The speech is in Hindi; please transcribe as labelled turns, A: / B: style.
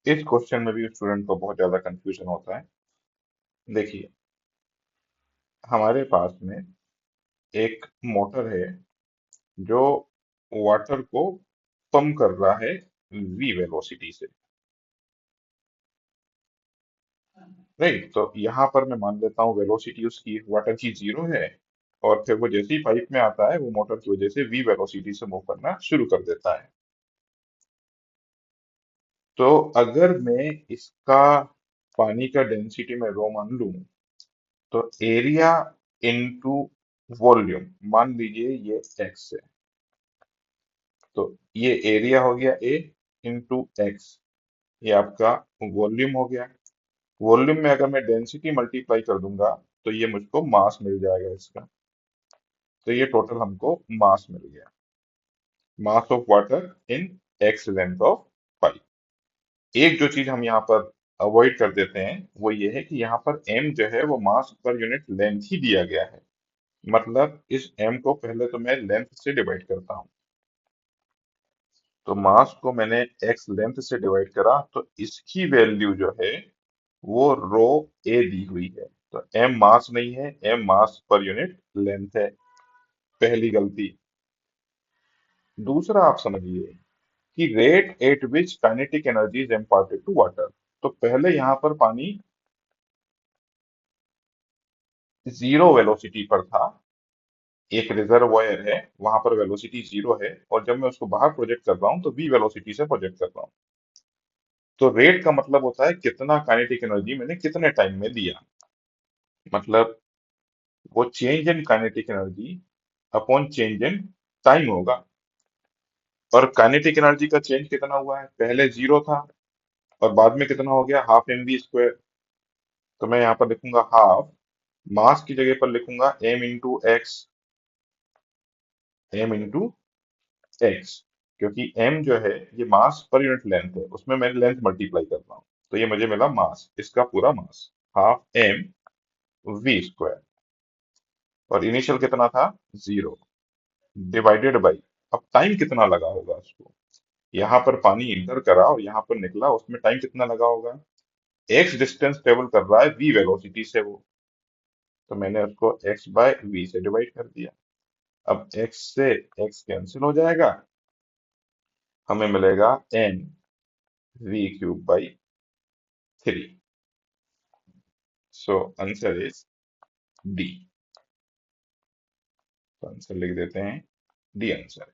A: इस क्वेश्चन में भी स्टूडेंट को बहुत ज्यादा कंफ्यूजन होता है। देखिए, हमारे पास में एक मोटर है जो वाटर को पंप कर रहा है v वेलोसिटी से। राइट, तो यहाँ पर मैं मान लेता हूँ वेलोसिटी उसकी वाटर की 0 है। और फिर वो जैसे ही पाइप में आता है वो मोटर की वजह से v वेलोसिटी से मूव करना शुरू कर देता है। तो अगर मैं इसका पानी का डेंसिटी में रो मान लूं, तो एरिया इनटू वॉल्यूम, मान लीजिए ये x है, तो ये एरिया हो गया a इंटू एक्स, ये आपका वॉल्यूम हो गया। वॉल्यूम में अगर मैं डेंसिटी मल्टीप्लाई कर दूंगा तो ये मुझको मास मिल जाएगा इसका। तो ये टोटल हमको मास मिल गया, mass of water in x length of pipe. एक जो चीज हम यहाँ पर अवॉइड कर देते हैं वो ये है कि यहाँ पर m जो है वो मास पर यूनिट लेंथ ही दिया गया है। मतलब इस m को पहले तो मैं लेंथ से डिवाइड करता हूँ। तो मास को मैंने x लेंथ से डिवाइड करा तो इसकी वैल्यू जो है वो रो a दी हुई है। तो m मास नहीं है, m मास पर यूनिट लेंथ है। पहली गलती। दूसरा, आप समझिए कि rate at which kinetic energy is imparted to water. तो पहले यहाँ पर पानी 0 वेलोसिटी पर था, एक रिजर्वॉयर है, वहां पर वेलोसिटी 0 है, और जब मैं उसको बाहर प्रोजेक्ट कर रहा हूँ तो v वेलोसिटी से प्रोजेक्ट कर रहा हूँ। तो रेट का मतलब होता है कितना काइनेटिक एनर्जी मैंने कितने टाइम में दिया। मतलब वो change in kinetic energy upon change in time होगा। और काइनेटिक एनर्जी का चेंज कितना हुआ है, पहले 0 था और बाद में कितना हो गया, हाफ एम वी स्क्वायर। तो मैं यहाँ पर लिखूंगा हाफ, मास की जगह पर लिखूंगा m into x, m into x, क्योंकि m जो है ये मास पर यूनिट लेंथ है, उसमें मैं लेंथ मल्टीप्लाई कर रहा हूँ। तो ये मुझे मिला मास, इसका पूरा मास हाफ m वी स्क्वायर। और इनिशियल कितना था, 0, डिवाइडेड बाई, अब टाइम कितना लगा होगा उसको, यहाँ पर पानी इंटर करा और यहाँ पर निकला, उसमें टाइम कितना लगा होगा। एक्स डिस्टेंस ट्रेवल कर रहा है v वेलोसिटी से वो, तो मैंने उसको x बाय v से डिवाइड कर दिया। अब x से x कैंसिल हो जाएगा, हमें मिलेगा n v cube by 3। So answer is D. तो आंसर लिख देते हैं, डी आंसर।